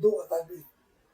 2020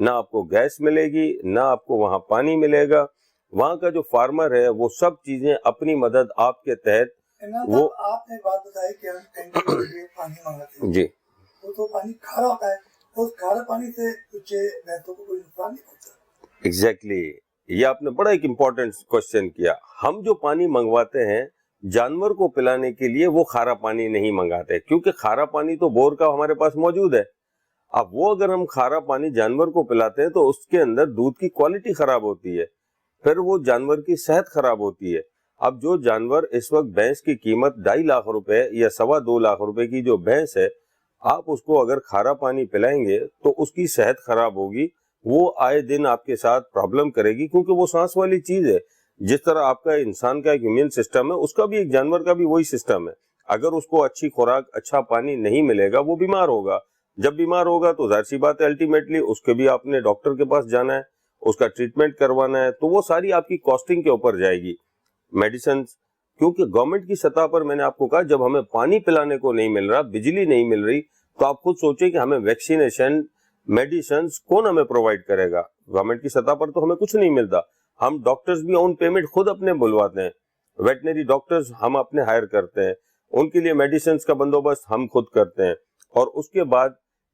نہ آپ کو گیس ملے گی، نہ آپ کو وہاں پانی ملے گا. وہاں کا جو فارمر ہے وہ سب چیزیں اپنی مدد آپ کے تحت وہ آپ نے بات بتائی کہ ہم ٹینکر کے لیے پانی منگاتے ہیں. جی وہ تو پانی کھارا ہوتا ہے، اس کھارا پانی سے کچھ بھینسوں کو کوئی نقصان نہیں پہنچتا. ایگزیکٹلی یہ آپ نے بڑا ایک امپورٹنٹ کوشچن کیا. ہم جو پانی منگواتے ہیں جانور کو پلانے کے لیے وہ کھارا پانی نہیں منگاتے، کیونکہ کھارا پانی تو بور کا ہمارے پاس موجود ہے. اب وہ اگر ہم کھارا پانی جانور کو پلاتے ہیں تو اس کے اندر دودھ کی کوالٹی خراب ہوتی ہے، پھر وہ جانور کی صحت خراب ہوتی ہے. اب جو جانور اس وقت بھینس کی قیمت 2.5 لاکھ روپے یا 2.25 لاکھ روپے کی جو بھینس ہے، آپ اس کو اگر کھارا پانی پلائیں گے تو اس کی صحت خراب ہوگی، وہ آئے دن آپ کے ساتھ پرابلم کرے گی، کیونکہ وہ سانس والی چیز ہے. جس طرح آپ کا انسان کا ایک امیون سسٹم ہے، اس کا بھی ایک جانور کا بھی وہی سسٹم ہے. اگر اس کو اچھی خوراک اچھا پانی نہیں ملے گا وہ بیمار ہوگا. جب بیمار ہوگا تو ظاہر سی بات ہے الٹیمیٹلی اس کے بھی آپ نے ڈاکٹر کے پاس جانا ہے، اس کا ٹریٹمنٹ کروانا ہے، تو وہ ساری آپ کی کاسٹنگ کے اوپر جائے گی. میڈیسنز، کیونکہ گورنمنٹ کی سطح پر میں نے آپ کو کہا جب ہمیں پانی پلانے کو نہیں مل رہا، بجلی نہیں مل رہی، تو آپ خود سوچیں کہ ہمیں ویکسینیشن میڈیسنز کون ہمیں پرووائڈ کرے گا. گورنمنٹ کی سطح پر تو ہمیں کچھ نہیں ملتا. ہم ڈاکٹرز بھی آن پیمنٹ خود اپنے بلواتے ہیں، ویٹنری ڈاکٹرز ہم اپنے ہائر کرتے ہیں، ان کے لیے میڈیسنز کا بندوبست ہم خود کرتے ہیں. اور اس کے بعد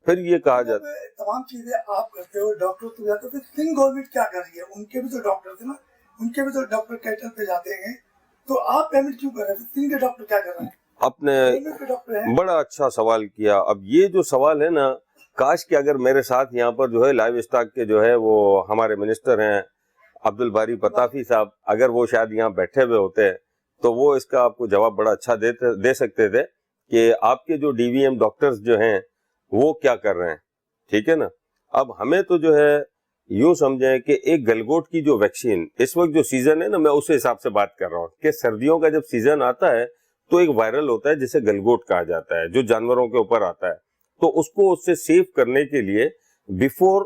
پھر یہ کہا جاتا ہے تمام چیزیں آپ کرتے ہو، ڈاکٹر تو جاتے تھے، سندھ گورنمنٹ کیا کر رہی ہے؟ ان کے بھی تو ڈاکٹر تھے نا، ان کے بھی تو ڈاکٹر کیٹر پہ جاتے ہیں، تو آپ پیمنٹ کیوں کر رہے ہیں؟ سندھ کے ڈاکٹر کیا کر رہے ہیں؟ اپنے بڑا اچھا سوال کیا. اب یہ جو سوال ہے نا، کاش کہ اگر میرے ساتھ یہاں پر جو ہے لائیو اسٹاک کے جو ہے وہ ہمارے منسٹر ہیں عبدالباری پتافی صاحب، اگر وہ شاید یہاں بیٹھے ہوئے ہوتے تو وہ اس کا آپ کو جواب بڑا اچھا دے سکتے تھے کہ آپ کے جو ڈی وی ایم ڈاکٹرز جو ہیں وہ کیا کر رہے ہیں. ٹھیک ہے نا. اب ہمیں تو جو ہے یوں سمجھیں کہ ایک گلگوٹ کی جو ویکسین اس وقت جو سیزن ہے نا، میں اس حساب سے بات کر رہا ہوں کہ سردیوں کا جب سیزن آتا ہے تو ایک وائرل ہوتا ہے جسے گلگوٹ کہا جاتا ہے، جو جانوروں کے اوپر آتا ہے. تو اس کو اس سے سیو کرنے کے لیے بیفور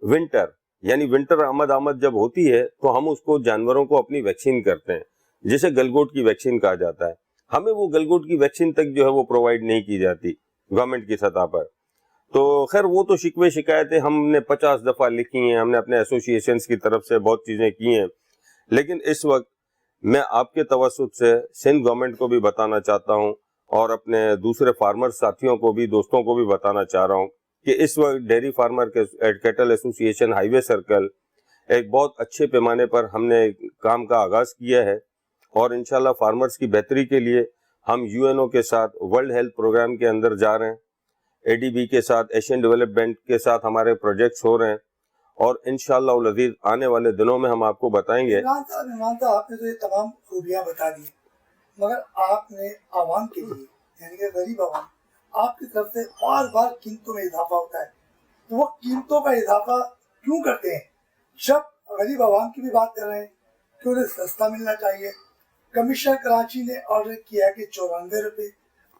ونٹر، یعنی ونٹر آمد جب ہوتی ہے تو ہم اس کو جانوروں کو اپنی ویکسین کرتے ہیں، جسے گلگوٹ کی ویکسین کہا جاتا ہے. ہمیں وہ گلگوٹ کی ویکسین تک جو ہے وہ پرووائڈ نہیں کی جاتی گورنمنٹ کی سطح پر. تو خیر وہ تو شکوے شکایتیں ہم نے 50 دفعہ لکھی ہیں، ہم نے اپنے ایسوسیشنز کی طرف سے بہت چیزیں کی ہیں. لیکن اس وقت میں آپ کے توسط سے سندھ گورنمنٹ کو بھی بتانا چاہتا ہوں اور اپنے دوسرے فارمر ساتھیوں کو بھی، دوستوں کو بھی بتانا چاہ رہا ہوں کہ اس وقت dairy farmer cattle association highway circle ایک بہت اچھے پیمانے پر ہم نے کام کا آغاز کیا ہے، اور انشاءاللہ فارمرز کی بہتری کے لیے ہم یو این او کے ساتھ ورلڈ ہیلتھ پروگرام کے اندر جا رہے ہیں، اے ڈی بی کے ساتھ، ایشین ڈیولپمنٹ کے ساتھ ہمارے پروجیکٹس ہو رہے ہیں، اور انشاءاللہ العزیز آنے والے دنوں میں ہم آپ کو بتائیں گے. عمران صاحب آپ نے تو یہ تمام خوبیاں بتا دی، مگر آپ نے عوام کے لیے، یعنی کہ غریب عوام، آپ کی طرف سے بار بار قیمتوں میں اضافہ ہوتا ہے، تو وہ قیمتوں کا اضافہ کیوں کرتے ہیں؟ جب غریب عوام کی بھی بات کر رہے ہیں کہ انہیں سستا ملنا چاہیے. کمشنر کراچی نے آرڈر کیا کہ 94 روپے،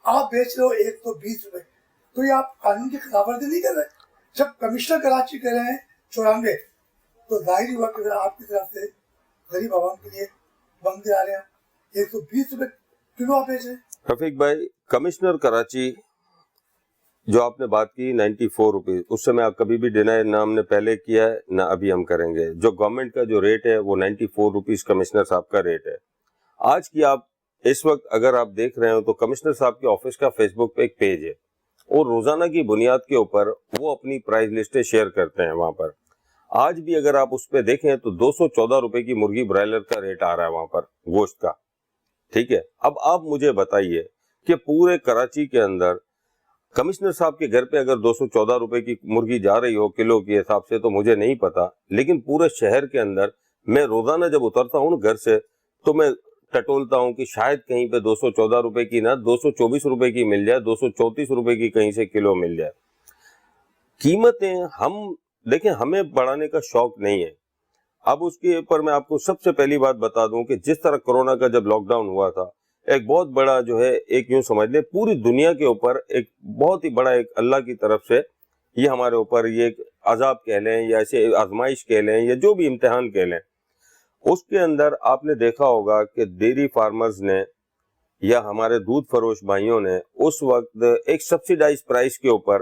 آپ بیچ رہے ہو 120 روپے، تو یہ آپ قانون کی خلاف ورزی نہیں کر رہے؟ جب کمشنر کراچی کہہ رہے ہیں 94، تو ظاہری ہوا کہ آپ کی طرف سے غریب عوام کے لیے بنتے آ رہے ہیں 120 روپے کلو آپ بیچ رہے ہیں. رفیق بھائی، کمشنر کراچی جو آپ نے بات کی 94 روپیز، اس سے میں کبھی بھی ڈینائی نہ ہم نے پہلے کیا ہے نہ ابھی ہم کریں گے. جو گورنمنٹ کا جو ریٹ ہے وہ 94 روپیز کمشنر صاحب کا ریٹ ہے. آج کی آپ اس وقت اگر آپ دیکھ رہے ہو تو کمشنر صاحب کے آفس کا فیس بک پہ ایک پیج ہے، اور روزانہ کی بنیاد کے اوپر وہ اپنی پرائز لسٹیں شیئر کرتے ہیں وہاں پر. آج بھی اگر آپ اس پہ دیکھیں تو 214 روپے کی مرغی برائلر کا ریٹ آ رہا ہے وہاں پر گوشت کا. ٹھیک ہے. اب آپ مجھے بتائیے کہ پورے کراچی کے اندر کمشنر صاحب کے گھر پہ اگر 214 روپے کی مرغی جا رہی ہو کلو کے حساب سے تو مجھے نہیں پتا، لیکن پورے شہر کے اندر میں روزانہ جب اترتا ہوں گھر سے تو میں ٹٹولتا ہوں کہ شاید کہیں پہ 214 روپے کی نہ 224 روپے کی مل جائے، 234 روپے کی کہیں سے کلو مل جائے. قیمتیں ہم دیکھیں، ہمیں بڑھانے کا شوق نہیں ہے. اب اس کے اوپر میں آپ کو سب سے پہلی بات بتا دوں کہ جس طرح کرونا کا جب لاک ڈاؤن ہوا تھا، ایک بہت بڑا جو ہے ایک یوں سمجھ لیں پوری دنیا کے اوپر ایک بہت ہی بڑا ایک اللہ کی طرف سے یہ ہمارے اوپر یہ ایک عذاب کہہ لیں یا ایسے آزمائش کہہ لیں یا جو بھی امتحان کہہ لیں. اس کے اندر آپ نے دیکھا ہوگا کہ ڈیری فارمرز نے یا ہمارے دودھ فروش بھائیوں نے اس وقت ایک سبسیڈائز پرائس کے اوپر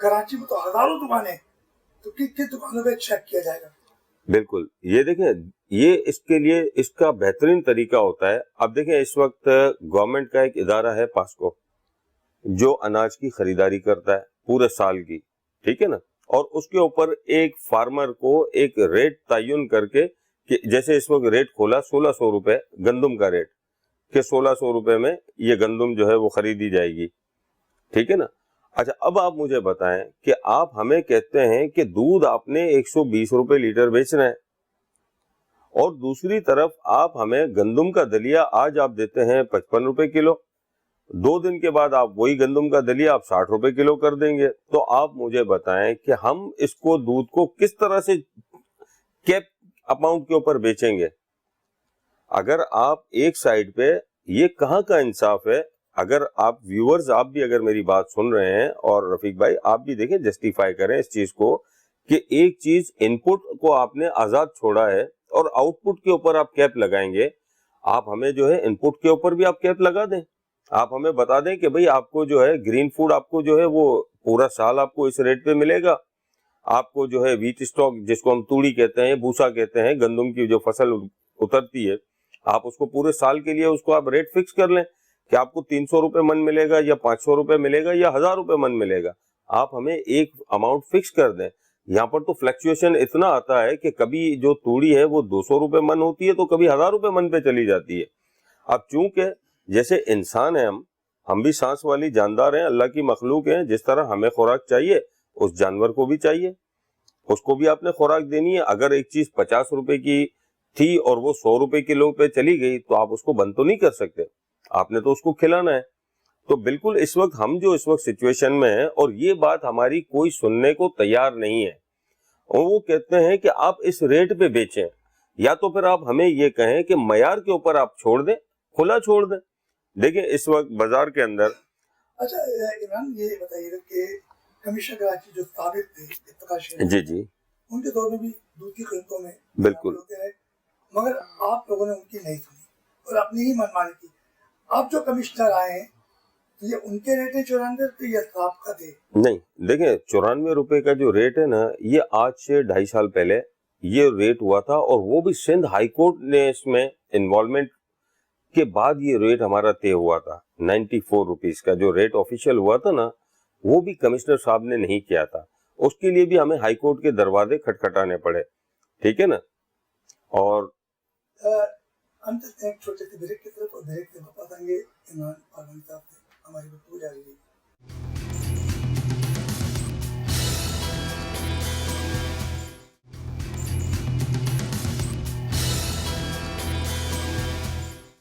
کراچی میں تو ہزاروں دکانیں ہیں، تو کس دکانوں پہ چیک کیا جائے گا؟ بالکل، یہ دیکھیں، یہ اس کے لیے اس کا بہترین طریقہ ہوتا ہے. اب دیکھیں اس وقت گورنمنٹ کا ایک ادارہ ہے پاسکو، جو اناج کی خریداری کرتا ہے پورے سال کی، ٹھیک ہے نا، اور اس کے اوپر ایک فارمر کو ایک ریٹ تعین کر کے، کہ جیسے اس وقت ریٹ کھولا 1600 روپے گندم کا ریٹ، کہ 1600 روپے میں یہ گندم جو ہے وہ خریدی جائے گی، ٹھیک ہے نا. اچھا، اب آپ مجھے بتائیں کہ آپ ہمیں کہتے ہیں کہ دودھ آپ نے 120 روپے لیٹر بیچنا ہے، اور دوسری طرف آپ ہمیں گندم کا دلیا آج آپ دیتے ہیں 55 روپے کلو، 2 دن کے بعد آپ وہی گندم کا دلیا آپ 60 روپے کلو کر دیں گے. تو آپ مجھے بتائیں کہ ہم اس کو دودھ کو کس طرح سے کیپ اماؤنٹ کے اوپر بیچیں گے؟ اگر آپ ایک سائیڈ پہ، یہ کہاں کا انصاف ہے؟ اگر آپ ویورز، آپ بھی اگر میری بات سن رہے ہیں، اور رفیق بھائی آپ بھی دیکھیں، جسٹیفائی کریں اس چیز کو، کہ ایک چیز ان پٹ کو آپ نے آزاد چھوڑا ہے اور آؤٹ پٹ کے اوپر آپ کیپ لگائیں گے. آپ ہمیں جو ہے ان پٹ کے اوپر بھی آپ کیپ لگا دیں. آپ ہمیں بتا دیں کہ بھئی آپ کو جو ہے گرین فوڈ آپ کو جو ہے وہ پورا سال آپ کو اس ریٹ پہ ملے گا. آپ کو جو ہے ویٹ اسٹاک، جس کو ہم توڑی کہتے ہیں، بوسا کہتے ہیں، گندم کی جو فصل اترتی ہے، آپ اس کو پورے سال کے لیے اس کو آپ ریٹ فکس کر لیں کہ آپ کو 300 روپے من ملے گا، یا 500 روپے ملے گا، یا 1000 روپے من ملے گا. آپ ہمیں ایک اماؤنٹ فکس کر دیں. یہاں پر تو فلیکچویشن اتنا آتا ہے کہ کبھی جو توڑی ہے وہ 200 روپے من ہوتی ہے، تو کبھی 1000 روپے من پہ چلی جاتی ہے. اب چونکہ جیسے انسان ہیں، ہم بھی سانس والی جاندار ہیں، اللہ کی مخلوق ہیں، جس طرح ہمیں خوراک چاہیے اس جانور کو بھی چاہیے، اس کو بھی آپ نے خوراک دینی ہے. اگر ایک چیز 50 روپے کی تھی اور وہ 100 روپے کلو پہ چلی گئی، تو آپ اس کو بند تو نہیں کر سکتے، آپ نے تو اس کو کھلانا ہے. تو بالکل اس وقت ہم جو اس وقت سچویشن میں ہیں، اور یہ بات ہماری کوئی سننے کو تیار نہیں ہے، اور وہ کہتے ہیں کہ آپ اس ریٹ پہ بیچیں، یا تو پھر آپ ہمیں یہ کہیں کہ معیار کے اوپر آپ چھوڑ دیں، کھلا چھوڑ دیں. دیکھیں اس وقت بازار کے اندر. اچھا عمران، یہ بتائیے گا کہ کمیشنر کراچی جو سابق تھے اتقا شریف، جی ان کے دور میں بھی دودھ کی قیمتوں میں بالکل ہوتے رہے، مگر آپ لوگوں نے ان کی نہیں سنی اور اپنی ہی منمانی کی. اب جو کمشنر آئے ہیں، یہ ان کے ریٹ ہیں 94 روپے یا سابقہ تھے؟ نہیں، دیکھیں 94 روپے کا جو ریٹ ہے نا، یہ آج سے 2.5 سال پہلے یہ ریٹ ہوا تھا، اور وہ بھی سندھ ہائی کورٹ نے اس میں انوالومنٹ کے بعد یہ ریٹ ہمارا طے ہوا تھا. 94 روپیز کا جو ریٹ آفیشیل ہوا تھا نا، وہ بھی کمشنر صاحب نے نہیں کیا تھا. اس کے لیے بھی ہمیں ہائی کورٹ کے دروازے کھٹکھٹانے پڑے، ٹھیک ہے نا. اور ہم چلتے ہیں ایک چھوٹے سے بریک کی طرف، اور بریک سے واپس آئیں گے عمران پاروانی صاحب سے ہماری گفتگو جاری رہی.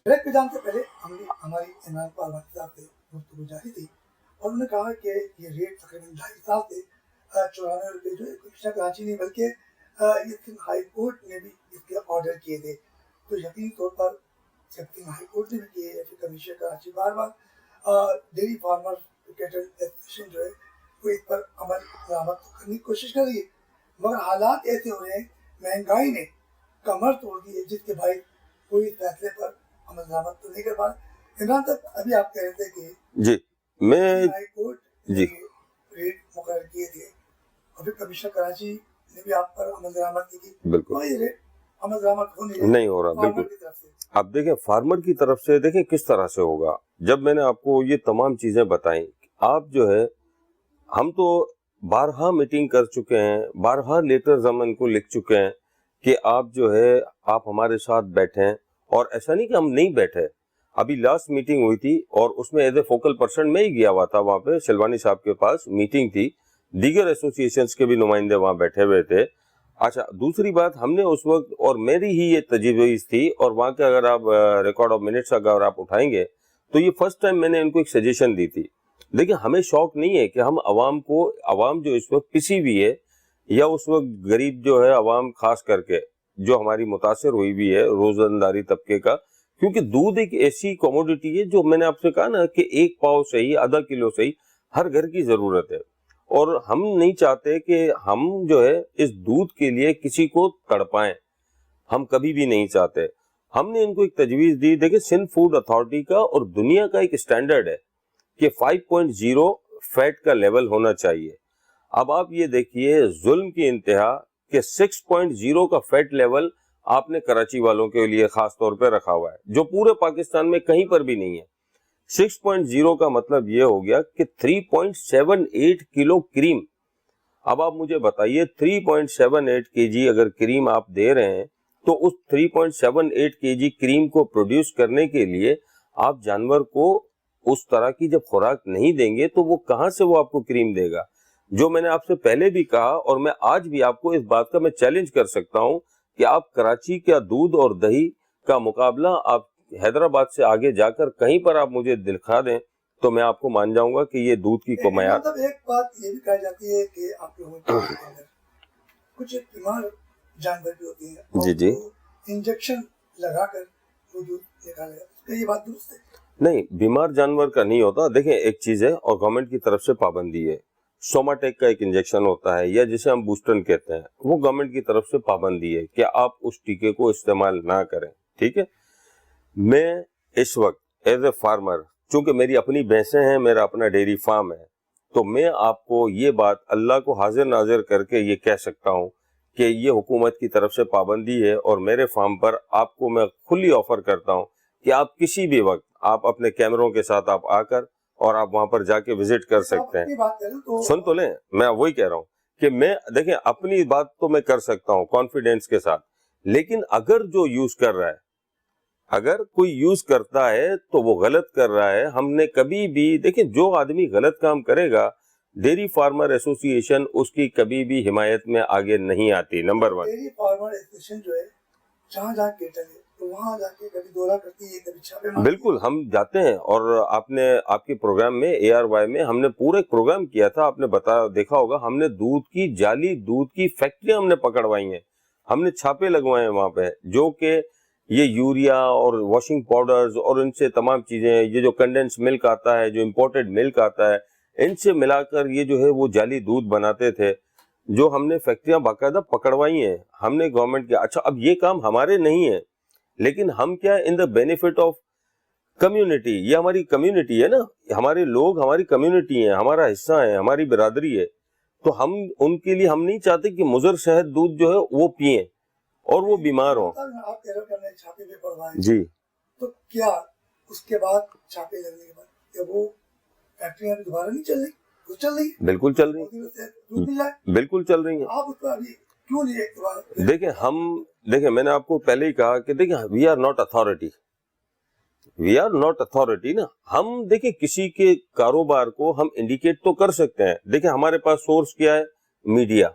بریک پہ جانے سے پہلے ہماری عمران پاروانی صاحب سے گفتگو جاری تھی، اور انہوں نے کہا کہ یہ ریٹ تقریباً 2.5 سال سے 94 روپے جو کمشنر کراچی نہیں بلکہ یہ سندھ ہائی کورٹ نے بھی اس کے آرڈر کیے تھے. تو یقینی طور پر جب سندھ ہائی کورٹ نے بھی کیے یا پھر کمشنر کراچی بار بار ڈیری فارمر کیٹل ایسوسیشن جو ہے وہ اس پر عمل درآمد کرنے کی کوشش کر رہی ہے، مگر حالات ایسے ہو رہے ہیں، مہنگائی نے کمر توڑ دی ہے، جس کے بھائی کوئی فیصلے پر عمل درآمد تو نہیں کر پا رہے. عمران صاحب، ابھی آپ کہہ رہے تھے کہ جی میں ہائی کورٹ نے ریٹ مقرر کیے تھے، اور پھر کمشنر کراچی نے بھی آپ پر عمل درآمد کی تھی، بالکل کوئی ریٹ عمل درآمد نہیں ہو رہا. بالکل اب دیکھیں فارمر کی طرف سے، دیکھیں کس طرح سے ہوگا. جب میں نے آپ کو یہ تمام چیزیں بتائیں، آپ جو ہے، ہم تو بارہا میٹنگ کر چکے ہیں، بارہا لیٹرز ہم ان کو لکھ چکے ہیں کہ آپ جو ہے آپ ہمارے ساتھ بیٹھیں. اور ایسا نہیں کہ ہم نہیں بیٹھے. ابھی لاسٹ میٹنگ ہوئی تھی، اور اس میں ایز اے فوکل پرسن میں ہی گیا ہوا تھا، وہاں پہ شلوانی صاحب کے پاس میٹنگ تھی، دیگر ایسوسیشنز کے بھی نمائندے وہاں بیٹھے ہوئے تھے. اچھا، دوسری بات ہم نے اس وقت، اور میری ہی یہ تجویز تھی، اور وہاں کے اگر آپ ریکارڈ آف منٹس اگر آپ اٹھائیں گے تو یہ فرسٹ ٹائم میں نے ان کو ایک سجیشن دی تھی. دیکھیں ہمیں شوق نہیں ہے کہ ہم عوام جو اس وقت پسی ہوئی ہے، یا اس وقت غریب جو ہے عوام خاص کر کے جو ہماری متاثر ہوئی بھی ہے روزنداری طبقے کا، کیونکہ دودھ ایک ایسی کوموڈیٹی ہے جو میں نے آپ سے کہا نا کہ 1 پاؤ صحیح، آدھا کلو صحیح، ہر گھر کی ضرورت ہے. اور ہم نہیں چاہتے کہ ہم جو ہے اس دودھ کے لیے کسی کو تڑپائیں، ہم کبھی بھی نہیں چاہتے. ہم نے ان کو ایک تجویز دی. دیکھیں سندھ فوڈ اتھارٹی کا اور دنیا کا ایک اسٹینڈرڈ ہے کہ 5.0 فیٹ کا لیول ہونا چاہیے. اب آپ یہ دیکھیے ظلم کی انتہا کہ 6.0 کا فیٹ لیول آپ نے کراچی والوں کے لیے خاص طور پہ رکھا ہوا ہے, جو پورے پاکستان میں کہیں پر بھی نہیں ہے. 6.0 کا مطلب یہ ہو گیا کہ 3.78 کلو کریم. اب آپ مجھے بتائیے 3.78 kg اگر کریم آپ دے رہے ہیں تو اس 3.78 kg کریم کو پروڈیوس کرنے کے لیے آپ جانور کو اس طرح کی جب خوراک نہیں دیں گے تو وہ کہاں سے وہ آپ کو کریم دے گا. جو میں نے آپ سے پہلے بھی کہا اور میں آج بھی آپ کو اس بات کا میں چیلنج کر سکتا ہوں کہ آپ کراچی کا دودھ اور دہی کا مقابلہ آپ حیدرآباد سے آگے جا کر کہیں پر آپ مجھے دکھا دیں تو میں آپ کو مان جاؤں گا کہ یہ دودھ کی معیار. مطلب ایک بات یہ بھی کہی جاتی ہے کہ آپ لوگوں کے اندر کچھ بیمار جانور بھی ہوتے ہیں جی جی انجیکشن لگا کر وہ دودھ نکالا جاتا ہے, یہ بات درست ہے؟ نہیں, بیمار جانور کا نہیں ہوتا. دیکھیں ایک چیز ہے اور گورنمنٹ کی طرف سے پابندی ہے, سوماٹیک کا ایک انجیکشن ہوتا ہے یا جسے ہم بوسٹن کہتے ہیں, وہ گورنمنٹ کی طرف سے پابندی ہے کہ آپ اس ٹیکے کو استعمال نہ کریں. ٹھیک ہے, میں اس وقت ایز اے فارمر, چونکہ میری اپنی بھینسیں ہیں, میرا اپنا ڈیری فارم ہے, تو میں آپ کو یہ بات اللہ کو حاضر ناظر کر کے یہ کہہ سکتا ہوں کہ یہ حکومت کی طرف سے پابندی ہے اور میرے فارم پر آپ کو میں کھلی آفر کرتا ہوں کہ آپ کسی بھی وقت آپ اپنے کیمروں کے ساتھ آپ آ کر اور آپ وہاں پر جا کے وزٹ کر سکتے ہیں. سن تو لیں, میں وہی کہہ رہا ہوں کہ میں دیکھیں اپنی بات تو میں کر سکتا ہوں کانفیڈینس کے ساتھ, لیکن اگر جو یوز کر رہا ہے, اگر کوئی یوز کرتا ہے تو وہ غلط کر رہا ہے. ہم نے کبھی بھی دیکھیں جو آدمی غلط کام کرے گا ڈیری فارمر ایسوسی ایشن اس کی کبھی بھی حمایت میں آگے نہیں آتی. نمبر 1 ڈیری فارمر ایسوسی ایشن جو ہے جہاں جہاں کیٹل ہے تو وہاں جا کے کبھی دورہ کرتی ہے, کبھی چھاپے مارتی ہے. بالکل ہم جاتے ہیں, اور آپ نے آپ کے پروگرام میں ARY میں ہم نے پورے پروگرام کیا تھا, آپ نے دیکھا ہوگا, ہم نے دودھ کی جعلی دودھ کی فیکٹریاں ہم نے پکڑوائی ہیں, ہم نے چھاپے لگوائے ہیں وہاں پہ, جو کہ یہ یوریا اور واشنگ پاؤڈرز اور ان سے تمام چیزیں, یہ جو کنڈنس ملک آتا ہے, جو امپورٹڈ ملک آتا ہے, ان سے ملا کر یہ جو ہے وہ جعلی دودھ بناتے تھے, جو ہم نے فیکٹریاں باقاعدہ پکڑوائی ہیں. ہم نے گورنمنٹ کے, اچھا اب یہ کام ہمارے نہیں ہے, لیکن ہم کیا ان دا بینیفٹ آف کمیونٹی, یہ ہماری کمیونٹی ہے نا, ہمارے لوگ ہماری کمیونٹی ہیں, ہمارا حصہ ہے, ہماری برادری ہے, تو ہم ان کے لیے ہم نہیں چاہتے کہ مضر شہد دودھ جو ہے وہ پئیں اور وہ بیمار ہوں. آپ کہہ رہے ہیں چھاپے پہ پڑھوائے جی, تو کیا اس کے بعد چھاپے لگنے کے بعد کیا وہ فیکٹریاں دوبارہ نہیں چل رہی؟ وہ چل رہی ہے, بالکل چل رہی ہیں, دودھ مل رہا ہے, بالکل چل رہی ہیں. آپ اس کو ابھی کیوں نہیں؟ دیکھیں میں نے آپ کو پہلے ہی کہا کہ دیکھیں we are not authority, we are not authority نا. ہم دیکھیں کسی کے کاروبار کو ہم انڈیکیٹ تو کر سکتے ہیں. دیکھیں ہمارے پاس سورس کیا ہے, میڈیا,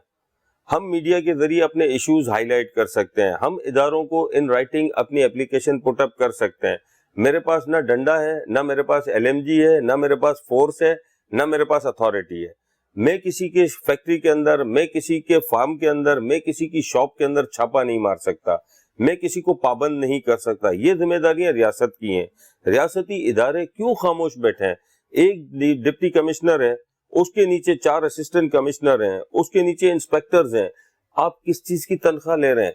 ہم میڈیا کے ذریعے اپنے ایشوز ہائی لائٹ کر سکتے ہیں, ہم اداروں کو ان رائٹنگ اپنی اپلیکیشن پٹ اپ کر سکتے ہیں. میرے پاس نہ ڈنڈا ہے, نہ میرے پاس LMG ہے, نہ میرے پاس فورس ہے, نہ میرے پاس اتھارٹی ہے. میں کسی کے فیکٹری کے اندر, میں کسی کے فارم کے اندر, میں کسی کی شاپ کے اندر چھاپا نہیں مار سکتا, میں کسی کو پابند نہیں کر سکتا. یہ ذمہ داریاں ریاست کی ہیں. ریاستی ادارے کیوں خاموش بیٹھے ہیں؟ ایک ڈپٹی کمشنر ہے, اس کے نیچے 4 اسسٹنٹ کمشنر ہیں, اس کے نیچے انسپیکٹرز ہیں. آپ کس چیز کی تنخواہ لے رہے ہیں؟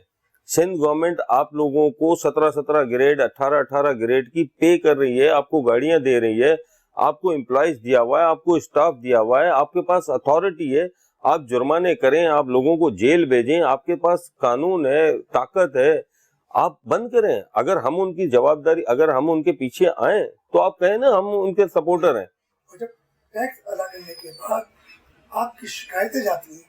سندھ گورنمنٹ آپ لوگوں کو 17 گریڈ 18 گریڈ کی پے کر رہی ہے, آپ کو گاڑیاں دے رہی ہے, آپ کو امپلائیز دیا ہوا ہے, آپ کو اسٹاف دیا ہوا ہے, آپ کے پاس اتھارٹی ہے, آپ جرمانے کریں, آپ لوگوں کو جیل بھیجیں, آپ کے پاس قانون ہے, طاقت ہے, آپ بند کریں. اگر ہم ان کی جوابداری, اگر ہم ان کے پیچھے آئیں تو آپ کہیں نا ہم ان کے سپورٹر ہیں. جب ٹیکس ادا کرنے کے بعد آپ کی شکایتیں جاتی ہیں,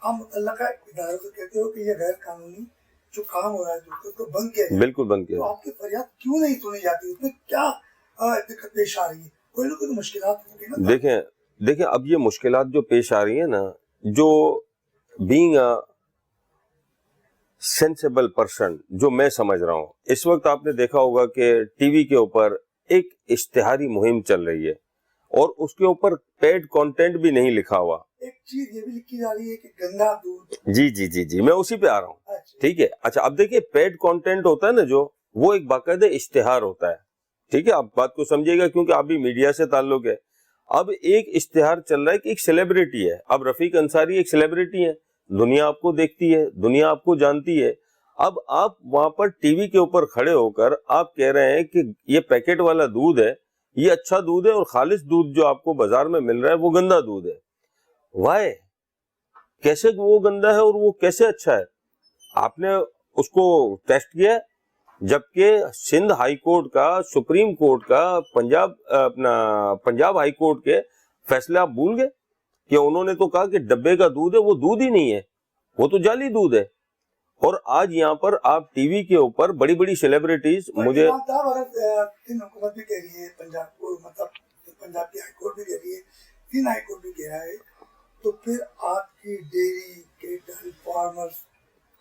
آپ متعلقہ اداروں سے کہتے ہو کہ یہ غیر قانونی جو کام ہو رہا ہے تو بند کیا جائے, بالکل بند کیا. تو آپ کی فریاد کیوں نہیں سنی جاتی؟ اس میں کیا دقت پیش آ رہی ہے؟ کوئی نہ کوئی مشکلات ہوگی نا. دیکھیں اب یہ مشکلات جو پیش آ رہی ہیں نا, جو بینگ اے سینسیبل پرسن, جو میں سمجھ رہا ہوں, اس وقت آپ نے دیکھا ہوگا کہ ٹی وی کے اوپر ایک اشتہاری مہم چل رہی ہے اور اس کے اوپر پیڈ کانٹینٹ بھی نہیں لکھا ہوا. ایک چیز یہ بھی لکھی جا رہی ہے کہ گندا دودھ. جی میں اسی پہ آ رہا ہوں. ٹھیک ہے, اچھا اب دیکھیے پیڈ کانٹینٹ ہوتا ہے نا, جو وہ ایک باقاعدہ اشتہار ہوتا ہے. ٹھیک ہے, آپ بات کو سمجھے گا کیونکہ آپ بھی میڈیا سے تعلق ہے. اب ایک اشتہار چل رہا ہے کہ ایک سیلیبریٹی ہے, اب رفیق انصاری ایک سیلیبریٹی ہے, دنیا آپ کو دیکھتی ہے, دنیا آپ کو جانتی ہے. اب آپ وہاں پر ٹی وی کے اوپر کھڑے ہو کر آپ کہہ رہے ہیں کہ یہ پیکٹ والا دودھ ہے, یہ اچھا دودھ ہے اور خالص دودھ جو آپ کو بازار میں مل رہا ہے وہ گندا دودھ ہے. وائے؟ کیسے وہ گندا ہے اور وہ کیسے اچھا ہے؟ آپ نے اس کو ٹیسٹ کیا ہے؟ جبکہ سندھ ہائی کورٹ کا، سپریم کورٹ کا، پنجاب ہائی کورٹ کے فیصلے آپ بھول گئے کہ انہوں نے تو کہا کہ ڈبے کا دودھ ہے، وہ دودھ ہی نہیں ہے، وہ تو جعلی دودھ ہے. اور آج یہاں پر آپ ٹی وی کے اوپر بڑی بڑی سیلیبریٹیز مجھے حکومت بھی کہہ رہی ہے، پنجاب کو مطلب پنجاب کی ہائی کورٹ بھی کہہ رہی ہے، سندھ ہائی کورٹ بھی کہہ رہا ہے، تو پھر آپ کی ڈیری کیٹل فارمرز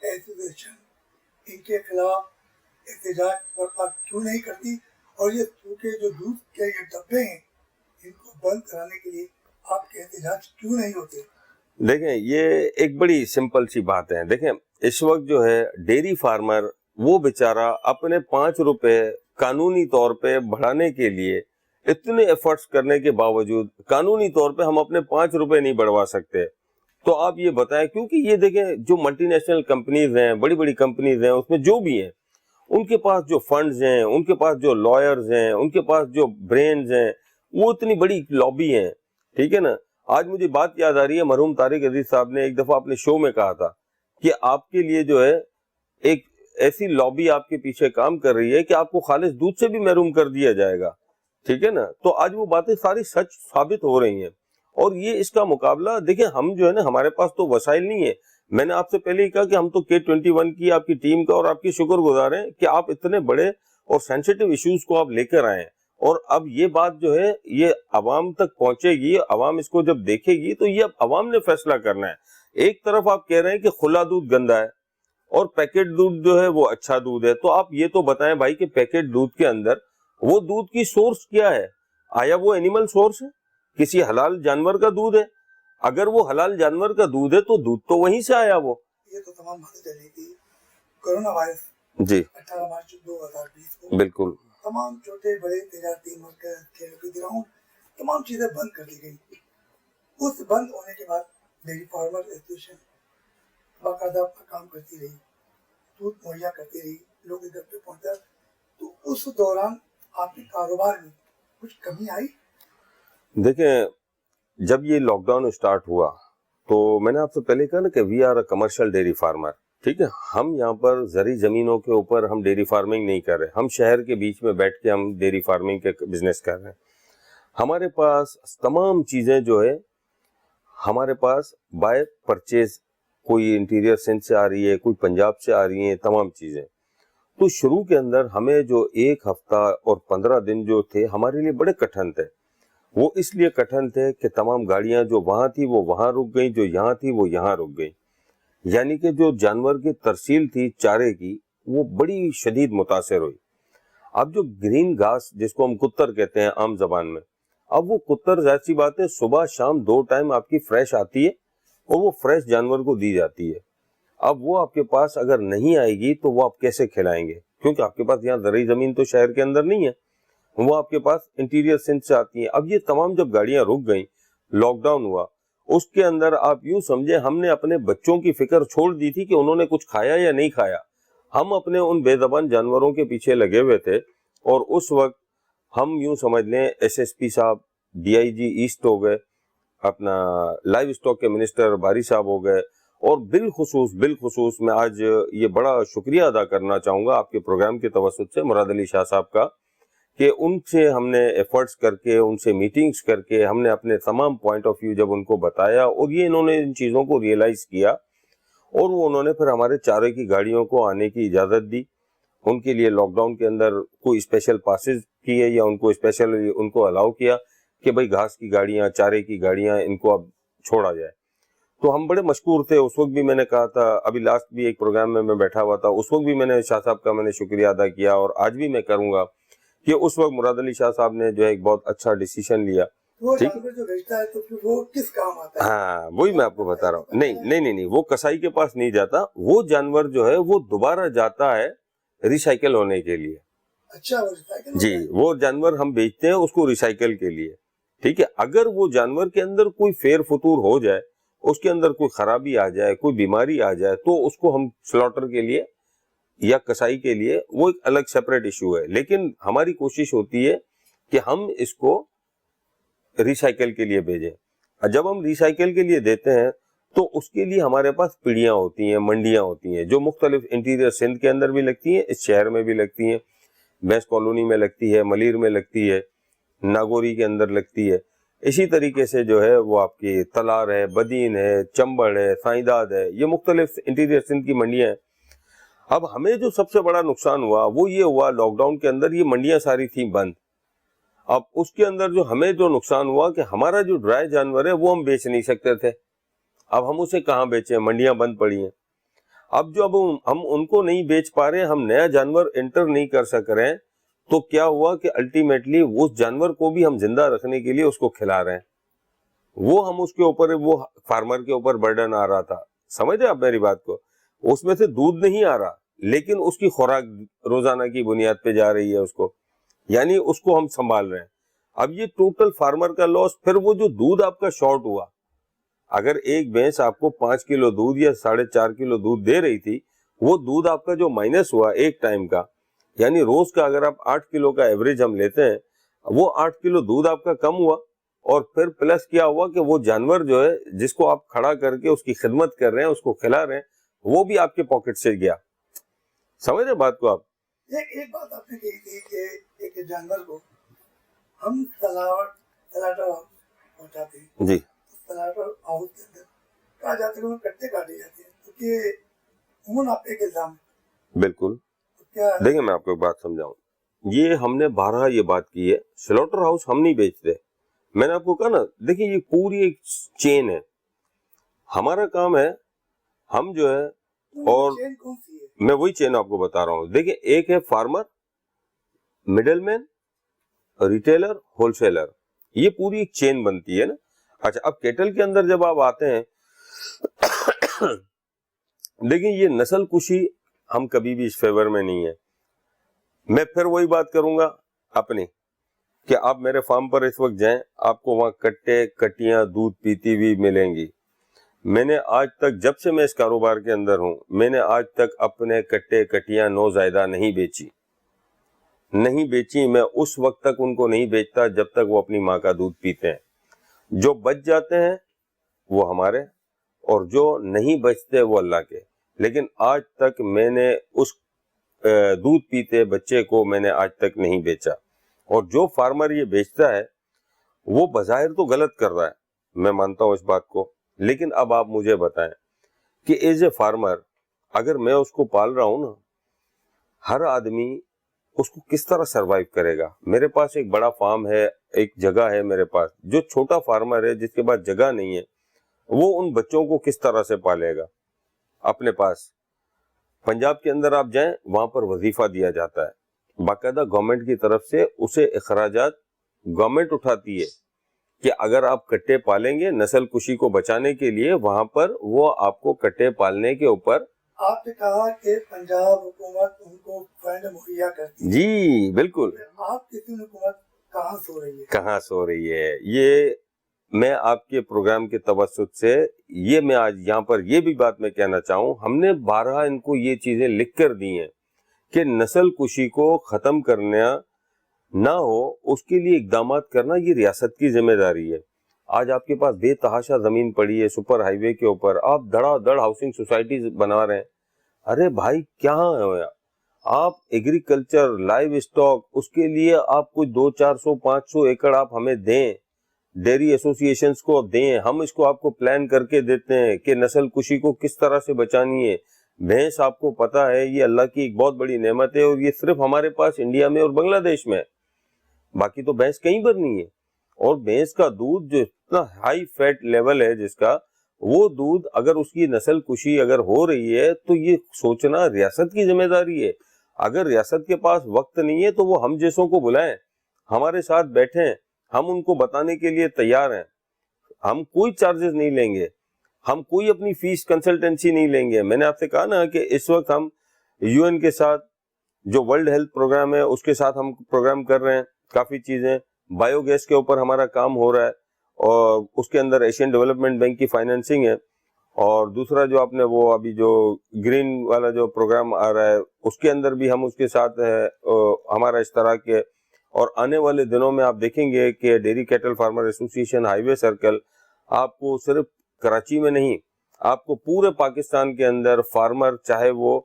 ایسوسیشن ان کے خلاف احتجاج برپا کیوں نہیں کرتی؟ اور یہ سوکھے جو دودھ کے یہ ڈبے ہیں ان کو بند کرانے کے لیے آپ کے احتجاج کیوں نہیں ہوتے؟ دیکھیں یہ ایک بڑی سمپل سی بات ہے. دیکھیں اس وقت جو ہے ڈیری فارمر وہ بیچارہ اپنے 5 روپے قانونی طور پہ بڑھانے کے لیے اتنے ایفرٹس کرنے کے باوجود قانونی طور پہ ہم اپنے 5 روپے نہیں بڑھوا سکتے. تو آپ یہ بتائیں، کیونکہ یہ دیکھیں جو ملٹی نیشنل کمپنیز ہیں، بڑی بڑی کمپنیز ہیں، اس میں جو بھی ہیں ان کے پاس جو فنڈز ہیں، ان کے پاس جو لائرز ہیں، ان کے پاس جو برینز ہیں، وہ اتنی بڑی لابی ہیں. ٹھیک ہے نا؟ آج مجھے بات یاد آ رہی ہے، مرحوم طارق عزیز صاحب نے ایک دفعہ اپنے شو میں کہا تھا کہ آپ کے لیے جو ہے ایک ایسی لابی آپ کے پیچھے کام کر رہی ہے کہ آپ کو خالص دودھ سے بھی محروم کر دیا جائے گا. ٹھیک ہے نا؟ تو آج وہ باتیں ساری سچ ثابت ہو رہی ہیں. اور یہ اس کا مقابلہ دیکھیں، ہم جو ہے نا ہمارے پاس تو وسائل نہیں ہے. میں نے آپ سے پہلے ہی کہا کہ ہم تو K21 کی آپ کی ٹیم کا اور آپ کی شکر گزار ہیں کہ آپ اتنے بڑے اور سینسیٹیو ایشوز کو آپ لے کر آئے ہیں. اور اب یہ بات جو ہے یہ عوام تک پہنچے گی، عوام اس کو جب دیکھے گی تو یہ اب عوام نے فیصلہ کرنا ہے. ایک طرف آپ کہہ رہے ہیں کہ کھلا دودھ گندا ہے اور پیکٹ دودھ جو ہے وہ اچھا دودھ ہے. تو آپ یہ تو بتائیں بھائی کہ پیکٹ دودھ کے اندر وہ دودھ کی سورس کیا ہے؟ آیا وہ اینیمل سورس ہے؟ کسی حلال جانور کا دودھ ہے؟ اگر وہ حلال جانور کا دودھ ہے تو دودھ تو وہیں سے آیا. وہ یہ تو تمام باتیں چلی تھی کورونا وائرس جی 18 مارچ 2020 کو بالکل تمام چھوٹے بڑے تجارتی مرکز، کھیلوں کے گراؤنڈ، تمام چیزیں بند کر دی گئی. اس بند ہونے کے بعد ڈیری فارمر ایسوسیشن باقاعدہ اپنا کام کرتی رہی، دودھ مہیا کرتی رہی، لوگ ادھر پہ پہنچا. تو اس دوران آپ کے کاروبار میں کچھ کمی آئی؟ دیکھیں جب یہ لاک ڈاؤن اسٹارٹ ہوا تو میں نے آپ سے پہلے کہا نا کہ we are a commercial dairy farmer. ٹھیک ہے، ہم یہاں پر زرعی زمینوں کے اوپر ہم ڈیری فارمنگ نہیں کر رہے، ہم شہر کے بیچ میں بیٹھ کے ہم ڈیری فارمنگ کے بزنس کر رہے ہیں. ہمارے پاس تمام چیزیں جو ہے ہمارے پاس بائی پرچیز، کوئی انٹیریئر سندھ سے آ رہی ہے، کوئی پنجاب سے آ رہی ہیں، تمام چیزیں. تو شروع کے اندر ہمیں جو 1 ہفتہ اور 15 دن جو تھے ہمارے لیے بڑے کٹھن تھے. وہ اس لیے کٹھن تھے کہ تمام گاڑیاں جو وہاں تھی وہ وہاں رک گئیں، جو یہاں تھی وہ یہاں رک گئیں. یعنی کہ جو جانور کی ترسیل تھی چارے کی وہ بڑی شدید متاثر ہوئی. اب جو گرین گھاس جس کو ہم کتر کہتے ہیں عام زبان میں، اب وہ کتر ظاہر سی بات ہے صبح شام 2 ٹائم آپ کی فریش آتی ہے اور وہ فریش جانور کو دی جاتی ہے. اب وہ آپ کے پاس اگر نہیں آئے گی تو وہ آپ کیسے کھلائیں گے؟ کیونکہ آپ کے پاس یہاں زرعی زمین تو شہر کے اندر نہیں ہے، وہ آپ کے پاس انٹیریئر سندھ سے آتی ہیں. اب یہ تمام جب گاڑیاں رک گئیں، لاک ڈاؤن ہوا، اس کے اندر آپ یوں سمجھیں ہم نے اپنے بچوں کی فکر چھوڑ دی تھی کہ انہوں نے کچھ کھایا یا نہیں کھایا. ہم اپنے ان بے زبان جانوروں کے پیچھے لگے ہوئے تھے. اور اس وقت ہم یوں سمجھ لیں SSP صاحب، DIG ایسٹ ہو گئے، اپنا لائیو اسٹاک کے منسٹر باری صاحب ہو گئے، اور بالخصوص میں آج یہ بڑا شکریہ ادا کرنا چاہوں گا آپ کے پروگرام کے توسط سے مراد علی شاہ صاحب کا، کہ ان سے ہم نے ایفرٹس کر کے، ان سے میٹنگز کر کے ہم نے اپنے تمام پوائنٹ آف ویو جب ان کو بتایا اور یہ انہوں نے ان چیزوں کو ریئلائز کیا، اور وہ انہوں نے پھر ہمارے چارے کی گاڑیوں کو آنے کی اجازت دی. ان کے لیے لاک ڈاؤن کے اندر کوئی اسپیشل پاسز کیے یا ان کو اسپیشل ان کو الاؤ کیا کہ بھائی گھاس کی گاڑیاں، چارے کی گاڑیاں ان کو اب چھوڑا جائے. تو ہم بڑے مشکور تھے. اس وقت بھی میں نے کہا تھا، ابھی لاسٹ بھی ایک پروگرام میں بیٹھا ہوا تھا، اس وقت بھی میں نے شاہ صاحب کا میں نے شکریہ ادا کیا، اور آج بھی میں کروں گا کہ اس وقت مراد علی شاہ صاحب نے جو ہے ایک بہت اچھا ڈیسیشن لیا. وہ جانور جو بیچتا ہے تو پھر وہ کس کام آتا ہے؟ ہاں وہی میں آپ کو بتا رہا ہوں. نہیں وہ کسائی کے پاس نہیں جاتا. وہ جانور جو ہے وہ دوبارہ جاتا ہے ریسائیکل ہونے کے لیے. اچھا وہ ریسائیکل جی، وہ جانور ہم بیچتے ہیں اس کو ریسائیکل کے لیے. ٹھیک ہے، اگر وہ جانور کے اندر کوئی فیر فتور ہو جائے، اس کے اندر کوئی خرابی آ جائے، کوئی بیماری آ جائے، تو اس کو ہم سلاٹر کے لیے یا کسائی کے لیے وہ ایک الگ سیپریٹ ایشو ہے. لیکن ہماری کوشش ہوتی ہے کہ ہم اس کو ریسائکل کے لیے بھیجیں. جب ہم ریسائکل کے لیے دیتے ہیں تو اس کے لیے ہمارے پاس پیڑیاں ہوتی ہیں, منڈیاں ہوتی ہیں, جو مختلف انٹیریئر سندھ کے اندر بھی لگتی ہیں, اس شہر میں بھی لگتی ہیں, بیس کالونی میں لگتی ہے, ملیر میں لگتی ہے, ناگوری کے اندر لگتی ہے. اسی طریقے سے جو ہے وہ آپ کی تلار ہے, بدین ہے, چمبڑ ہے, سائیداد ہے, یہ مختلف انٹیریئر سندھ کی منڈیاں ہیں. اب ہمیں جو سب سے بڑا نقصان ہوا وہ یہ ہوا, لاک ڈاؤن کے اندر یہ منڈیاں ساری تھیں بند. اب اس کے اندر جو ہمیں جو نقصان ہوا کہ ہمارا جو ڈرائی جانور ہے وہ ہم بیچ نہیں سکتے تھے. اب ہم اسے کہاں بیچیں, منڈیاں بند پڑی ہیں. اب جو اب ہم ان کو نہیں بیچ پا رہے ہیں, ہم نیا جانور انٹر نہیں کر سک رہے ہیں, تو کیا ہوا کہ الٹیمیٹلی اس جانور کو بھی ہم زندہ رکھنے کے لیے اس کو کھلا رہے ہیں. وہ ہم اس کے اوپر, وہ فارمر کے اوپر برڈن آ رہا تھا. سمجھ رہے آپ میری بات کو؟ اس میں سے دودھ نہیں آ رہا لیکن اس کی خوراک روزانہ کی بنیاد پہ جا رہی ہے اس کو, یعنی اس کو ہم سنبھال رہے ہیں. اب یہ ٹوٹل فارمر کا لاس. پھر وہ جو دودھ آپ کا شارٹ ہوا, اگر ایک بھینس آپ کو 5 کلو دودھ یا 4.5 کلو دودھ دے رہی تھی, وہ دودھ آپ کا جو مائنس ہوا ایک ٹائم کا, یعنی روز کا اگر آپ 8 کلو کا ایوریج ہم لیتے ہیں, وہ 8 کلو دودھ آپ کا کم ہوا. اور پھر پلس کیا ہوا کہ وہ جانور جو ہے جس کو آپ کھڑا کر کے اس کی خدمت کر رہے ہیں, اس کو کھلا رہے ہیں, وہ بھی آپ کے پاکٹ سے گیا. سمجھ رہے بات کو آپ؟ ایک بات آپ نے کہی تھی کہ ایک جانور کو ہم سلاٹر پہنچاتے ہیں, جی سلاٹر ہاؤس کے اندر کہا جاتا ہے کہ وہ کٹے کاٹے جاتے ہیں, کیونکہ عموماً آپ ایک الزام بالکل. کیا دیکھیں میں آپ کو ایک بات سمجھاؤں, یہ ہم نے بارہا یہ بات کی ہے, سلوٹر ہاؤس ہم نہیں بیچتے. میں نے آپ کو کہا نا, دیکھیں یہ پوری ایک چین ہے. ہمارا کام ہے ہم جو ہے, اور چین کون سی ہے؟ میں وہی چین آپ کو بتا رہا ہوں. دیکھیں ایک ہے farmer, middleman, retailer, wholesaler, یہ پوری ایک چین بنتی ہے نا. اچھا اب کیٹل کے اندر جب آپ آتے ہیں, دیکھیں یہ نسل کشی ہم کبھی بھی اس فیور میں نہیں ہے. میں پھر وہی بات کروں گا اپنی, کہ آپ میرے فارم پر اس وقت جائیں, آپ کو وہاں کٹے کٹیاں دودھ پیتی ہوئی ملیں گی. میں نے آج تک, جب سے میں اس کاروبار کے اندر ہوں, میں نے آج تک اپنے کٹے کٹیاں نوزائیدہ نہیں بیچی. میں اس وقت تک ان کو نہیں بیچتا جب تک وہ اپنی ماں کا دودھ پیتے ہیں. جو بچ جاتے ہیں وہ ہمارے, اور جو نہیں بچتے وہ اللہ کے. لیکن آج تک میں نے اس دودھ پیتے بچے کو میں نے آج تک نہیں بیچا. اور جو فارمر یہ بیچتا ہے وہ بظاہر تو غلط کر رہا ہے, میں مانتا ہوں اس بات کو. لیکن اب آپ مجھے بتائیں کہ ایز اے فارمر اگر میں اس کو پال رہا ہوں نا, ہر آدمی اس کو کس طرح سروائیو کرے گا. میرے پاس ایک بڑا فارم ہے, ایک جگہ ہے میرے پاس. جو چھوٹا فارمر ہے جس کے پاس جگہ نہیں ہے, وہ ان بچوں کو کس طرح سے پالے گا اپنے پاس. پنجاب کے اندر آپ جائیں, وہاں پر وظیفہ دیا جاتا ہے باقاعدہ گورنمنٹ کی طرف سے, اسے اخراجات گورنمنٹ اٹھاتی ہے کہ اگر آپ کٹے پالیں گے نسل کشی کو بچانے کے لیے, وہاں پر وہ آپ کو کٹے پالنے کے اوپر. آپ نے کہا کہ پنجاب حکومت ان کو فنڈ مہیا کرتی ہے. جی بالکل. آپ کی حکومت کہاں سو رہی ہے؟ کہاں سو رہی ہے؟ یہ میں آپ کے پروگرام کے توسط سے, یہ میں آج یہاں پر یہ بھی بات میں کہنا چاہوں, ہم نے بارہا ان کو یہ چیزیں لکھ کر دی ہیں کہ نسل کشی کو ختم کرنا نہ ہو, اس کے لیے اقدامات کرنا یہ ریاست کی ذمہ داری ہے. آج آپ کے پاس بے تحاشا زمین پڑی ہے سپر ہائی وے کے اوپر, آپ دڑا دڑ ہاؤسنگ سوسائٹیز بنا رہے ہیں. ارے بھائی کیا ہے, آپ ایگریکلچر لائیو اسٹاک, اس کے لیے آپ کوئی 200-400-500 ایکڑ آپ ہمیں دیں, ڈیری ایسوسیشنز کو دیں, ہم اس کو آپ کو پلان کر کے دیتے ہیں کہ نسل کشی کو کس طرح سے بچانی ہے. بھینس آپ کو پتا ہے یہ اللہ کی ایک بہت بڑی نعمت ہے, اور یہ صرف ہمارے پاس انڈیا میں اور بنگلہ دیش میں, باقی تو بھینس کہیں پر نہیں ہے. اور بھینس کا دودھ جو اتنا ہائی فیٹ لیول ہے جس کا, وہ دودھ اگر اس کی نسل کشی اگر ہو رہی ہے تو یہ سوچنا ریاست کی ذمہ داری ہے. اگر ریاست کے پاس وقت نہیں ہے تو وہ ہم جیسوں کو بلائیں, ہمارے ساتھ بیٹھیں, ہم ان کو بتانے کے لیے تیار ہیں. ہم کوئی چارجز نہیں لیں گے, ہم کوئی اپنی فیس کنسلٹنسی نہیں لیں گے. میں نے آپ سے کہا نا کہ اس وقت ہم یو این کے ساتھ جو ورلڈ ہیلتھ پروگرام ہے اس کے ساتھ ہم پروگرام کر رہے ہیں, کافی چیزیں بایو گیس کے اوپر ہمارا کام ہو رہا ہے, اور اس کے اندر ایشین ڈیولپمنٹ بینک کی فائنینسنگ ہے. اور دوسرا جو آپ نے وہ ابھی جو گرین والا جو پروگرام آ رہا ہے اس کے اندر بھی ہم اس کے ساتھ ہے, ہمارا اشتراک ہے. اور آنے والے دنوں میں آپ دیکھیں گے کہ ڈیری کیٹل فارمر ایسوسی ایشن ہائی وے سرکل آپ کو صرف کراچی میں نہیں، آپ کو پورے پاکستان کے اندر فارمر، چاہے وہ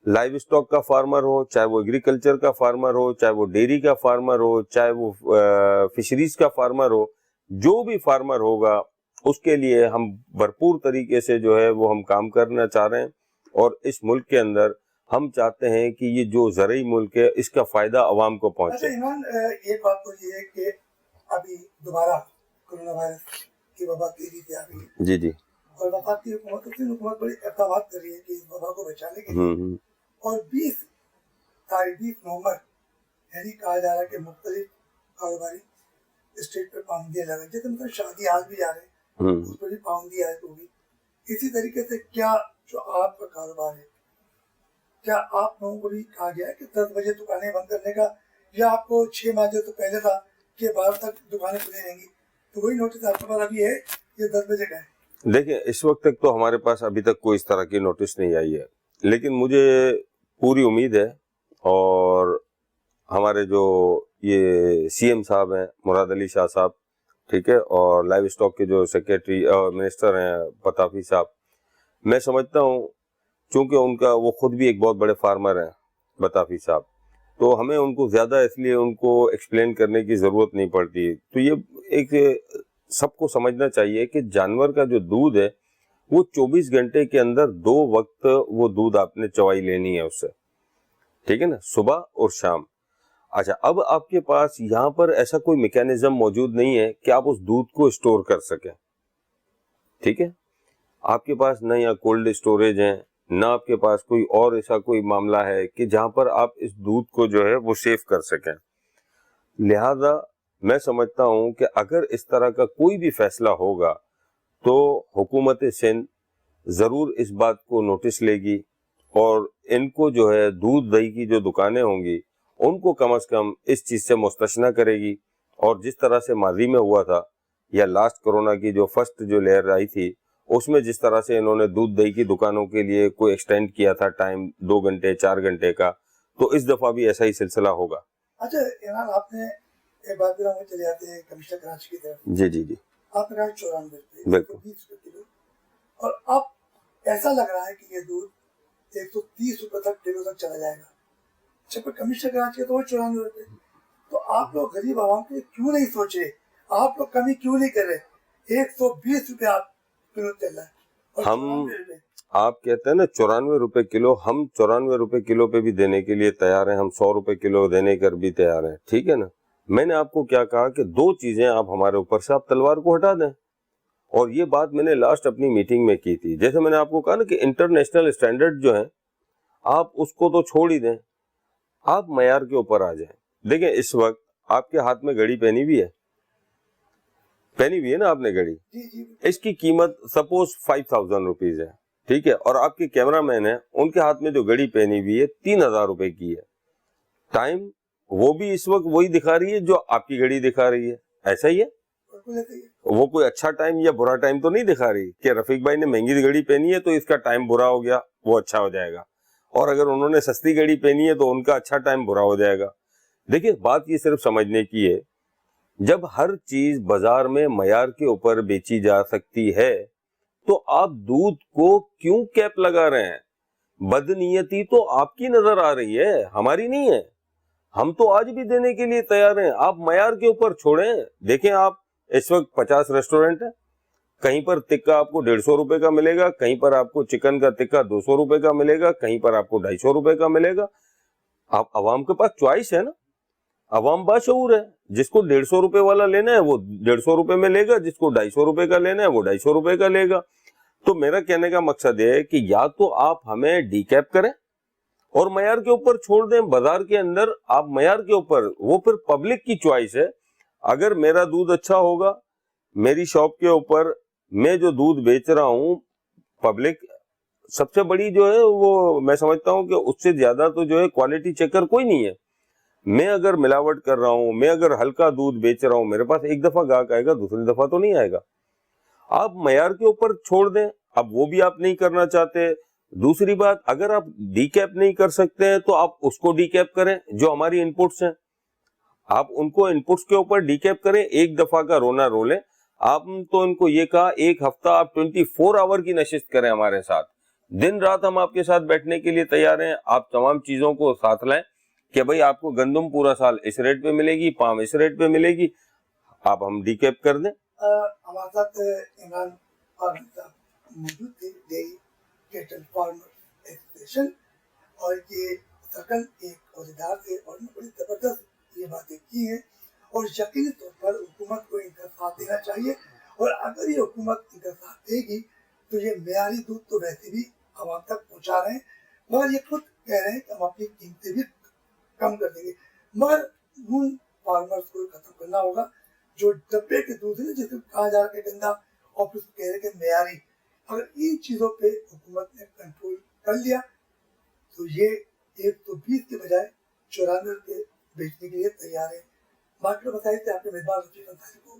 لائیو اسٹاک کا فارمر ہو، چاہے وہ ایگریکلچر کا فارمر ہو، چاہے وہ ڈیری کا فارمر ہو، چاہے وہ فشریز کا فارمر ہو، جو بھی فارمر ہوگا اس کے لیے ہم بھرپور طریقے سے جو ہے وہ ہم کام کرنا چاہ رہے ہیں. اور اس ملک کے اندر ہم چاہتے ہیں کہ یہ جو زرعی ملک ہے اس کا فائدہ عوام کو پہنچے. اچھا عمران، ایک بات تو یہ ہے کہ ابھی دوبارہ کرونا وائرس کی وبا تیزی سے آ گئی ہے، جی اور وفاقی حکومت بڑی اقدامات کر رہی ہے کہ اس وبا کو بچانے کے لیے. اور 20 نومبر یعنی کہا جا رہا ہے کہ مختلف کاروباری اسٹیٹ پہ پابندیاں لگا، جیسے مطلب شادی ہال بھی جا رہے ہیں اس پہ بھی پابندی آئے ہوگی. اسی طریقے سے کیا جو آپ کا کاروبار ہے، کیا آپ لوگوں کو بھی کہا گیا ہے کہ 10 بجے دکانیں بند کرنے کا، یا آپ کو 6 ماہ تو پہلے تھا کہ 12 تک دکانیں کھلی رہیں گی؟ تو وہی نوٹس آپ کے پاس ابھی ہے، یہ 10 بجے کا ہے؟ دیکھیں اس وقت تک تو ہمارے پاس ابھی تک کوئی اس طرح کی نوٹس نہیں آئی ہے، لیکن مجھے پوری امید ہے، اور ہمارے جو یہ سی ایم صاحب ہیں مراد علی شاہ صاحب، ٹھیک ہے، اور لائیو اسٹاک کے جو سیکریٹری اور منسٹر ہیں پتافی صاحب، میں سمجھتا ہوں چونکہ ان کا وہ خود بھی ایک بہت بڑے فارمر ہیں پتافی صاحب، تو ہمیں ان کو زیادہ اس لیے ان کو ایکسپلین کرنے کی ضرورت نہیں پڑتی. تو یہ ایک سب کو سمجھنا چاہیے کہ جانور کا جو دودھ ہے وہ 24 گھنٹے کے اندر 2 وقت وہ دودھ آپ نے چوائی لینی ہے اس سے، ٹھیک ہے نا، صبح اور شام. اچھا، اب آپ کے پاس یہاں پر ایسا کوئی میکینزم موجود نہیں ہے کہ آپ اس دودھ کو اسٹور کر سکیں، ٹھیک ہے، آپ کے پاس نہ یا کولڈ اسٹوریج ہیں، نہ آپ کے پاس کوئی اور ایسا کوئی معاملہ ہے کہ جہاں پر آپ اس دودھ کو جو ہے وہ سیو کر سکیں. لہذا میں سمجھتا ہوں کہ اگر اس طرح کا کوئی بھی فیصلہ ہوگا تو حکومت سندھ ضرور اس بات کو نوٹس لے گی، اور ان کو جو ہے دودھ دہی کی جو دکانیں ہوں گی ان کو کم از کم اس چیز سے مستثنی کرے گی. اور جس طرح سے ماضی میں ہوا تھا یا لاسٹ کرونا کی جو فرسٹ جو لہر آئی تھی اس میں جس طرح سے انہوں نے دودھ دہی کی دکانوں کے لیے کوئی ایکسٹینڈ کیا تھا ٹائم 2 گھنٹے 4 گھنٹے کا، تو اس دفعہ بھی ایسا ہی سلسلہ ہوگا. اچھا عمران، آپ نے ایک بات بھی ہمیں چلے جاتے ہیں کمشنر کراچی کی طرف، جی آپ نے کہا 94 روپے، بالکل 20 روپے کلو، اور اب ایسا لگ رہا ہے کہ یہ دودھ 130 روپے تک کلو تک چلا جائے گا. جب کمشنر کراچی کا تو 94 روپے. تو آپ لوگ غریب عوام کے لیے کیوں نہیں سوچے؟ آپ لوگ کمی کیوں نہیں کر رہے؟ 120 روپے آپ کلو چل رہا ہے، اور ہم 94 روپے. آپ کہتے ہیں نا 94 روپے کلو، ہم 94 روپے کلو پہ بھی دینے کے لیے تیار ہیں، ہم 100 روپے کلو دینے کر بھی تیار ہیں، ٹھیک ہے نا. میں نے آپ کو کیا کہا کہ 2 چیزیں آپ ہمارے اوپر سے آپ تلوار کو ہٹا دیں، اور یہ بات میں نے لاسٹ اپنی میٹنگ میں کی تھی. جیسے میں نے آپ کو کہا نا کہ انٹرنیشنل اسٹینڈرڈ جو ہیں آپ اس کو تو چھوڑ ہی دیں، آپ معیار کے اوپر آ جائیں. دیکھیں اس وقت آپ کے ہاتھ میں گھڑی پہنی ہوئی ہے نا آپ نے گھڑی، جی اس کی قیمت سپوز 5000 روپیز ہے، ٹھیک ہے، اور آپ کے کیمرہ مین ہیں ان کے ہاتھ میں جو گھڑی پہنی ہوئی ہے 3000 روپے کی ہے. ٹائم وہ بھی اس وقت وہی دکھا رہی ہے جو آپ کی گھڑی دکھا رہی ہے، ایسا ہی ہے. وہ کوئی اچھا ٹائم یا برا ٹائم تو نہیں دکھا رہی کہ رفیق بھائی نے مہنگی گھڑی پہنی ہے تو اس کا ٹائم برا ہو گیا، وہ اچھا ہو جائے گا، اور اگر انہوں نے سستی گھڑی پہنی ہے تو ان کا اچھا ٹائم برا ہو جائے گا. دیکھیں بات یہ صرف سمجھنے کی ہے، جب ہر چیز بازار میں معیار کے اوپر بیچی جا سکتی ہے تو آپ دودھ کو کیوں کیپ لگا رہے ہیں؟ بدنیتی تو آپ کی نظر آ رہی ہے، ہماری نہیں ہے. ہم تو آج بھی دینے کے لیے تیار ہیں، آپ معیار کے اوپر چھوڑیں. دیکھیں آپ اس وقت 50 ریسٹورنٹ ہیں، کہیں پر تکہ آپ کو 150 روپے کا ملے گا، کہیں پر آپ کو چکن کا تکہ 200 روپے کا ملے گا، کہیں پر آپ کو 250 روپے کا ملے گا. آپ عوام کے پاس چوائس ہے نا، عوام باشعور ہے، جس کو 150 روپے والا لینا ہے وہ 150 روپے میں لے گا، جس کو 250 روپے کا لینا ہے وہ 250 روپے کا لے گا. تو میرا کہنے کا مقصد ہے کہ یا تو آپ ہمیں ڈی کیپ کریں اور معیار کے اوپر چھوڑ دیں. بازار کے اندر آپ معیار کے اوپر، وہ پھر پبلک کی چوائس ہے. اگر میرا دودھ اچھا ہوگا، میری شاپ کے اوپر میں جو دودھ بیچ رہا ہوں، پبلک سب سے بڑی جو ہے وہ میں سمجھتا ہوں کہ اس سے زیادہ تو جو ہے کوالٹی چیکر کوئی نہیں ہے. میں اگر ملاوٹ کر رہا ہوں، میں اگر ہلکا دودھ بیچ رہا ہوں، میرے پاس ایک دفعہ گاہک آئے گا، دوسری دفعہ تو نہیں آئے گا. آپ معیار کے اوپر چھوڑ دیں، اب وہ بھی آپ نہیں کرنا چاہتے. دوسری بات، اگر آپ ڈی کیپ نہیں کر سکتے ہیں تو آپ اس کو ڈی کیپ کریں جو ہماری انپوٹس ہیں. آپ ان کو انپٹس کے اوپر ڈیکیپ کریں, ایک دفعہ کا رونا رولیں. آپ تو ان کو یہ کہا ایک ہفتہ آپ 24 آور کی نشست کریں ہمارے ساتھ, دن رات ہم آپ کے ساتھ بیٹھنے کے لیے تیار ہیں, آپ تمام چیزوں کو ساتھ لائیں کہ بھئی آپ کو گندم پورا سال اس ریٹ پہ ملے گی, پام اس ریٹ پہ ملے گی, آپ ہم ڈیکیپ کر دیں. ہمارے ساتھ عمران خان صاحب موجود تھے, دیہی کیٹل فارمر ایسوسیشن, اور یہ سکن ایک عہدیدار تھے اور انہوں نے بڑی زبردست یہ باتیں کی ہیں, اور یقینی طور پر حکومت کو ان کا ساتھ دینا چاہیے, اور اگر یہ حکومت ان کا ساتھ دے گی تو یہ معیاری دودھ تو ویسے بھی عوام تک پہنچا رہے ہیں, مگر یہ خود کہہ رہے ہیں کہ ہم اپنی قیمتیں بھی کم کر دیں گے, مگر ان فارمرز کو ختم کرنا ہوگا جو ڈبے کے دودھ ہے جسے کہا جا رہا ہے گندا, اور پھر کہہ رہے کہ معیاری. اگر ان چیزوں پہ حکومت نے کنٹرول کر لیا تو یہ 120 کے بجائے 94 روپے بیچنے کے لیے تیار ہے. باقی مسائل سے آپ کے میزبان رفیق انصاری کو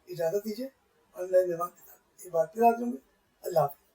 اجازت دیجیے, اور نئے مہمان کے ساتھ ایک بار پھر حاضر ہوں گے. اللہ حافظ.